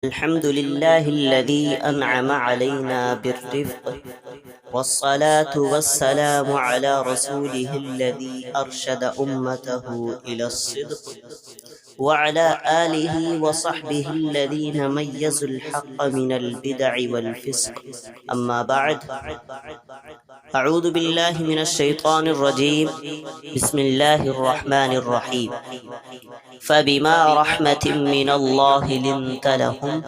الحمد لله الذي أنعم علينا بالرفق، والصلاة والسلام على رسوله الذي أرشد أمته إلى الصدق، وعلى آله وصحبه الذين ميزوا الحق من البدع والفسق. أما بعد، أعوذ بالله من الشيطان الرجيم. بسم الله الرحمن الرحيم. فبما رحمة من الله لنت لهم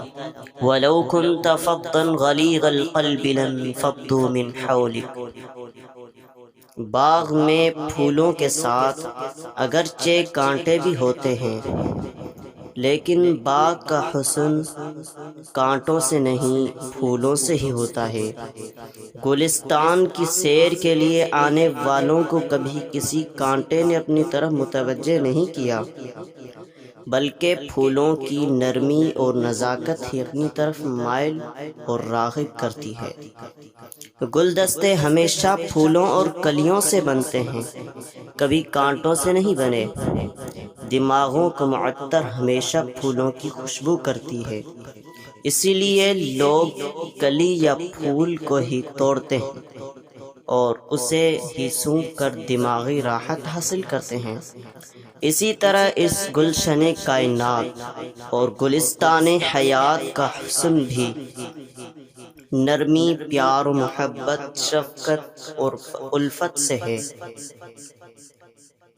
ولو كنت فظا غليظ القلب لانفضوا من حولك. باغ میں پھولوں کے ساتھ اگرچہ کانٹے بھی ہوتے ہیں، لیکن باغ کا حسن کانٹوں سے نہیں پھولوں سے ہی ہوتا ہے۔ گلستان کی سیر کے لیے آنے والوں کو کبھی کسی کانٹے نے اپنی طرف متوجہ نہیں کیا، بلکہ پھولوں کی نرمی اور نزاکت ہی اپنی طرف مائل اور راغب کرتی ہے۔ گلدستے ہمیشہ پھولوں اور کلیوں سے بنتے ہیں، کبھی کانٹوں سے نہیں بنے۔ دماغوں کو معطر ہمیشہ پھولوں کی خوشبو کرتی ہے، اسی لیے لوگ کلی یا پھول کو ہی توڑتے ہیں اور اسے ہی سونگھ کر دماغی راحت حاصل کرتے ہیں۔ اسی طرح اس گلشن کائنات اور گلستان حیات کا حسن بھی نرمی، پیار و محبت، شفقت اور الفت سے ہے۔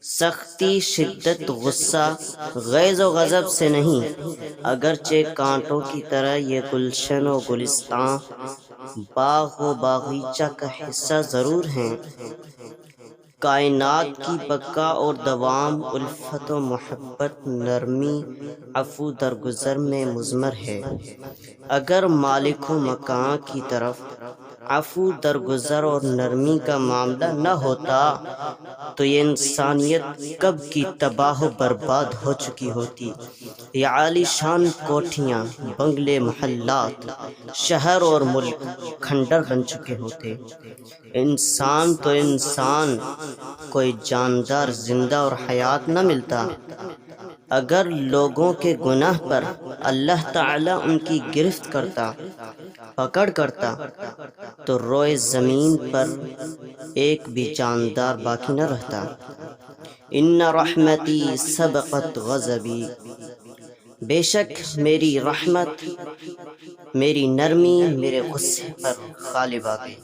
سختی، شدت، غصہ، غیظ و غضب سے نہیں، اگرچہ کانٹوں کی طرح یہ گلشن و گلستان باغ و باغیچہ کا حصہ ضرور ہیں۔ کائنات کی بقا اور دوام الفت و محبت، نرمی، عفو درگزر میں مضمر ہے۔ اگر مالک و مکان کی طرف عفو درگزر اور نرمی کا معاملہ نہ ہوتا تو یہ انسانیت کب کی تباہ و برباد ہو چکی ہوتی۔ یہ عالی شان کوٹھیاں، بنگلے، محلات، شہر اور ملک کھنڈر بن چکے ہوتے۔ انسان تو انسان، کوئی جاندار زندہ اور حیات نہ ملتا۔ اگر لوگوں کے گناہ پر اللہ تعالیٰ ان کی گرفت کرتا، پکڑ کرتا، تو روئے زمین پر ایک بھی جاندار باقی نہ رہتا۔ ان رحمتی سبقت غضبی، بے شک میری رحمت، میری نرمی میرے غصے پر غالب آ گئی۔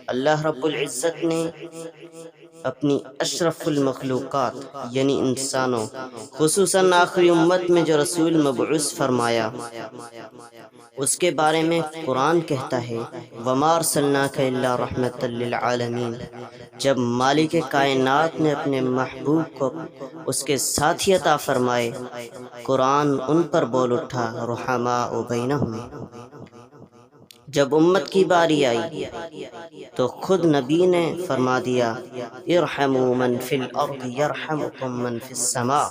اللہ رب العزت نے اپنی اشرف المخلوقات یعنی انسانوں، خصوصاً آخری امت میں جو رسول مبعوث فرمایا، اس کے بارے میں قرآن کہتا ہے وَمَا أَرْسَلْنَاكَ إِلَّا رَحْمَةً لِّلْعَالَمِينَ۔ جب مالک کائنات نے اپنے محبوب کو اس کے ساتھی عطا فرمائے، قرآن ان پر بول اٹھا رحماء بینہم۔ جب امت کی باری آئی تو خود نبی نے فرما دیا ارحموا من فی الارض یرحمکم من فی السماء۔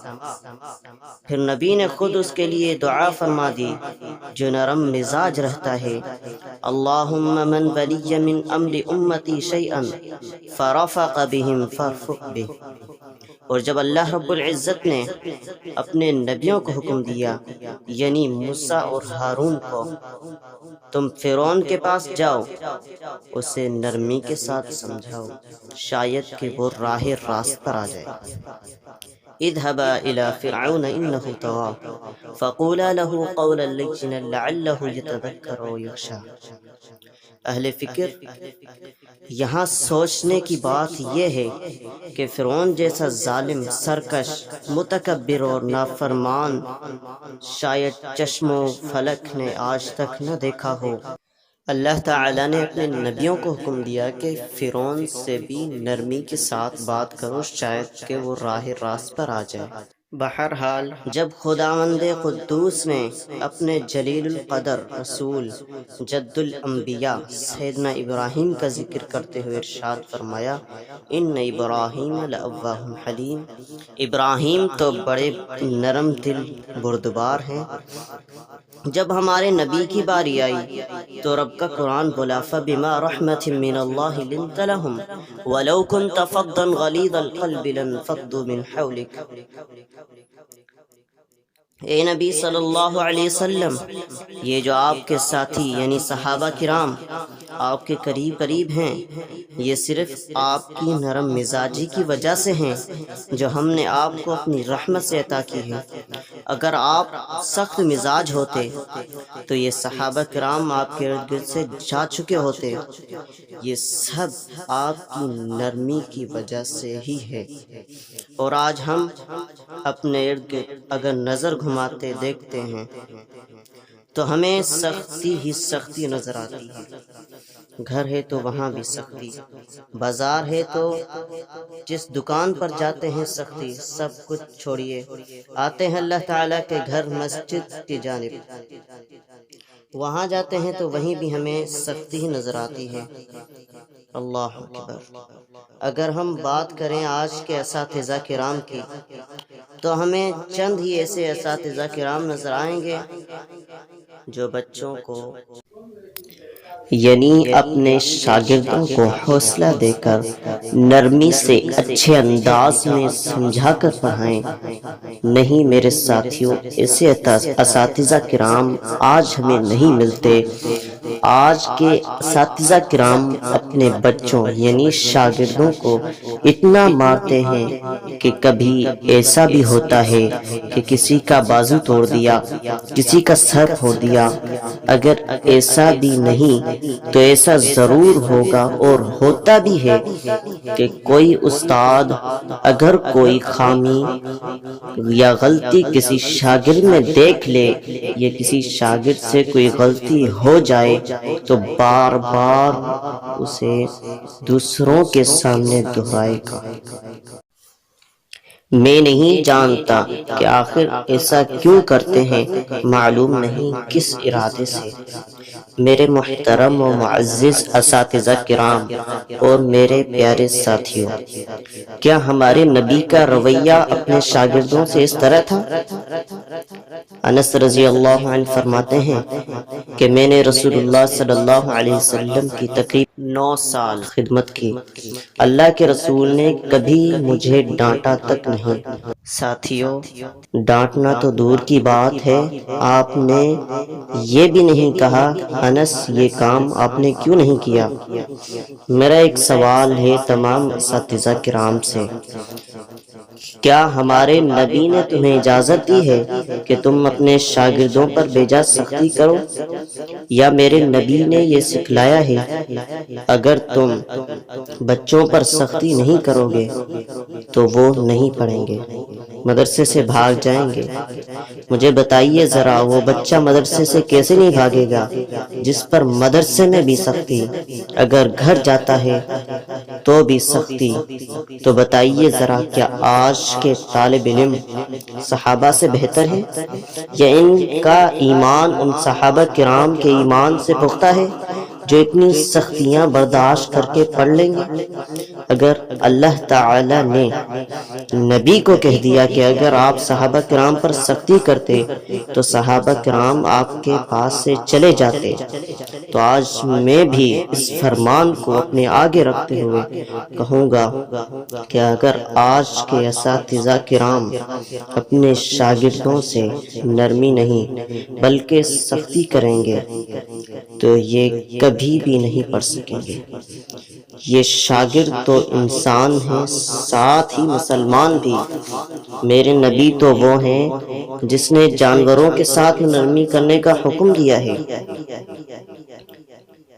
پھر نبی نے خود اس کے لیے دعا فرما دی جو نرم مزاج رہتا ہے، اللہم من ولی من امر امتی شیئا فرفق بہم فارفق بہ۔ اور جب اللہ رب العزت نے اپنے نبیوں کو حکم دیا یعنی موسیٰ اور ہارون کو، تم فرعون کے پاس جاؤ، اسے نرمی کے ساتھ سمجھاؤ، شاید کہ وہ راہ راست پر آ جائے۔ اذهبا الى فرعون انه طغى فقولا له قولا لینا لعله يتذكر او يخشى۔ اہل فکر یہاں سوچنے کی بات یہ ہے کہ فرعون جیسا ظالم، سرکش، متکبر اور نافرمان شاید چشم و فلک نے آج تک نہ دیکھا ہو۔ اللہ تعالیٰ نے اپنے نبیوں کو حکم دیا کہ فرعون سے بھی نرمی کے ساتھ بات کرو، شاید کہ وہ راہ راست پر آ جائے۔ بہرحال جب خداوند قدوس نے اپنے جلیل القدر رسول جد الانبیاء سیدنا ابراہیم کا ذکر کرتے ہوئے ارشاد فرمایا ان ابراہیم لأواہ حلیم، ابراہیم تو بڑے نرم دل بردبار ہیں۔ جب ہمارے نبی کی باری آئی تو رب کا قرآن بولا فَبِمَا رَحْمَةٍ مِّنَ اللَّهِ لِنتَ لَهُمْ وَلَوْ كُنْتَ فَظًّا غَلِيظَ الْقَلْبِ لَانفَضُّوا مِنْ حَوْلِكَ۔ اے نبی صلی اللہ علیہ وسلم، یہ جو آپ کے ساتھی یعنی صحابہ کرام آپ کے قریب ہیں، یہ صرف آپ کی نرم مزاجی کی وجہ سے ہیں جو ہم نے آپ کو اپنی رحمت سے عطا کی ہے۔ اگر آپ سخت مزاج ہوتے تو یہ صحابہ کرام آپ کے ارد گرد سے جا چکے ہوتے۔ یہ سب آپ کی نرمی کی وجہ سے ہی ہے۔ اور آج ہم اپنے ارد گرد اگر نظر گھماتے دیکھتے ہیں تو ہمیں سختی ہی سختی نظر آتی ہے۔ گھر ہے تو وہاں بھی سختی، بازار ہے تو جس دکان پر جاتے ہیں سختی، سب کچھ چھوڑیے آتے ہیں اللہ تعالیٰ کے گھر مسجد کی جانب، وہاں جاتے ہیں تو وہیں بھی ہمیں سختی ہی نظر آتی ہے۔ اللہ اکبر۔ اگر ہم بات کریں آج کے اساتذہ کرام کی تو ہمیں چند ہی ایسے اساتذہ کرام نظر آئیں گے جو بچوں کو یعنی اپنے شاگردوں کو حوصلہ دے کر نرمی سے اچھے انداز میں سمجھا کر پڑھائیں۔ نہیں میرے ساتھیوں، ایسے اساتذہ کرام آج ہمیں نہیں ملتے۔ آج کے اساتذہ کرام اپنے بچوں یعنی شاگردوں کو اتنا مارتے ہیں کہ کبھی ایسا بھی ہوتا ہے کہ کسی کا بازو توڑ دیا، کسی کا سر پھوڑ دیا۔ اگر ایسا بھی نہیں تو ایسا ضرور ہوگا اور ہوتا بھی ہے کہ کوئی استاد اگر کوئی خامی یا غلطی کسی شاگرد میں دیکھ لے یا کسی شاگرد سے کوئی غلطی ہو جائے تو بار بار اسے دوسروں کے سامنے دہرائے گا۔ میں نہیں جانتا کہ آخر ایسا کیوں کرتے ہیں، معلوم نہیں کس ارادے سے۔ میرے محترم و معزز اساتذہ کرام اور میرے پیارے ساتھیوں، کیا ہمارے نبی کا رویہ اپنے شاگردوں سے اس طرح تھا؟ انس رضی اللہ عنہ فرماتے ہیں کہ میں نے رسول اللہ صلی اللہ علیہ وسلم کی تقریباً 9 سال خدمت کی، اللہ کے رسول نے کبھی مجھے ڈانٹا تک نہیں۔ ساتھیوں، ڈانٹنا تو دور کی بات ہے، آپ نے یہ بھی نہیں کہا انس یہ کام آپ نے کیوں نہیں کیا۔ میرا ایک سوال ہے تمام اساتذہ کرام سے، کیا ہمارے نبی نے تمہیں اجازت دی ہے کہ تم اپنے شاگردوں پر بے جا سختی کرو، یا میرے نبی نے یہ سکھلایا ہے اگر تم بچوں پر سختی نہیں کرو گے تو وہ نہیں پڑھیں گے، مدرسے سے بھاگ جائیں گے؟ مجھے بتائیے ذرا، وہ بچہ مدرسے سے کیسے نہیں بھاگے گا جس پر مدرسے میں بھی سختی، اگر گھر جاتا ہے تو بھی سختی؟ تو بتائیے ذرا، کیا آج کے طالب علم صحابہ سے بہتر ہے، یا ان کا ایمان ان صحابہ کرام کے ایمان سے پختہ ہے جو اتنی سختیاں برداشت کر کے پڑھ لیں گے؟ اگر اللہ تعالی نے نبی کو کہہ دیا کہ اگر آپ صحابہ کرام پر سختی کرتے تو صحابہ کرام آپ کے پاس سے چلے جاتے، تو آج میں بھی اس فرمان کو اپنے آگے رکھتے ہوئے کہوں گا کہ اگر آج کے اساتذہ کرام اپنے شاگردوں سے نرمی نہیں بلکہ سختی کریں گے تو یہ کبھی بھی نہیں پڑھ سکیں گے۔ یہ شاگرد تو انسان ہیں، ساتھ ہی مسلمان بھی۔ میرے نبی تو وہ ہیں جس نے جانوروں کے ساتھ نرمی کرنے کا حکم دیا ہے،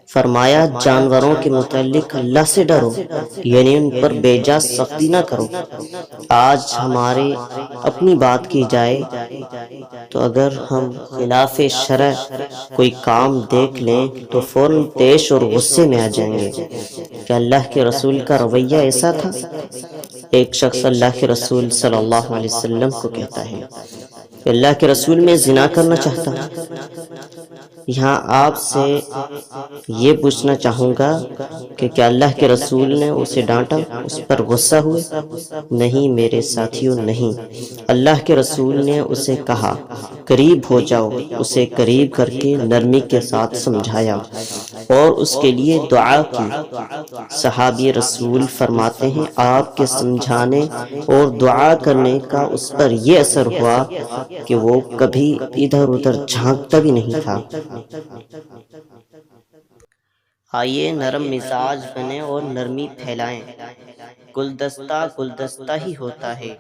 فرمایا جانوروں کے متعلق اللہ سے ڈرو، یعنی ان پر بے جا سختی نہ کرو۔ آج ہمارے اپنی بات کی جائے تو اگر ہم خلاف شرع کوئی کام دیکھ لیں تو فوراً طیش اور غصے میں آ جائیں گے۔ کہ اللہ کے رسول کا رویہ ایسا تھا؟ ایک شخص اللہ کے رسول صلی اللہ علیہ وسلم کو کہتا ہے کہ اللہ کے رسول میں زنا کرنا چاہتا ہوں۔ یہاں آپ سے یہ پوچھنا چاہوں گا کہ کیا اللہ کے رسول نے اسے ڈانٹا، اس پر غصہ ہوئے؟ نہیں میرے ساتھیوں، نہیں۔ اللہ کے رسول نے اسے کہا قریب ہو جاؤ، اسے قریب کر کے نرمی کے ساتھ سمجھایا اور اس کے لیے دعا کی۔ صحابی رسول فرماتے ہیں آپ کے سمجھانے اور دعا کرنے کا اس پر یہ اثر ہوا کہ وہ کبھی ادھر ادھر جھانکتا بھی نہیں تھا۔ آئیے نرم مزاج بنیں اور نرمی پھیلائیں۔ گلدستہ گلدستہ ہی ہوتا ہے،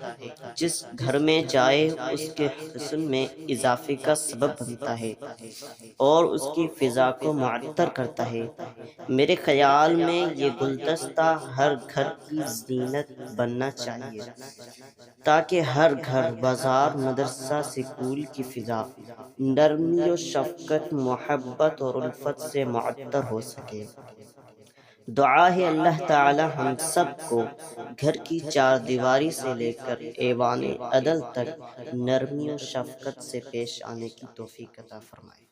جس گھر میں جائے اس کے حسن میں اضافے کا سبب بنتا ہے اور اس کی فضا کو معطر کرتا ہے۔ میرے خیال میں یہ گلدستہ ہر گھر کی زینت بننا چاہیے تاکہ ہر گھر، بازار، مدرسہ، سکول کی فضا نرمی و شفقت، محبت اور الفت سے معطر ہو سکے۔ دعا ہے اللہ تعالی ہم سب کو گھر کی چار دیواری سے لے کر ایوان عدل تک نرمی و شفقت سے پیش آنے کی توفیق عطا فرمائے۔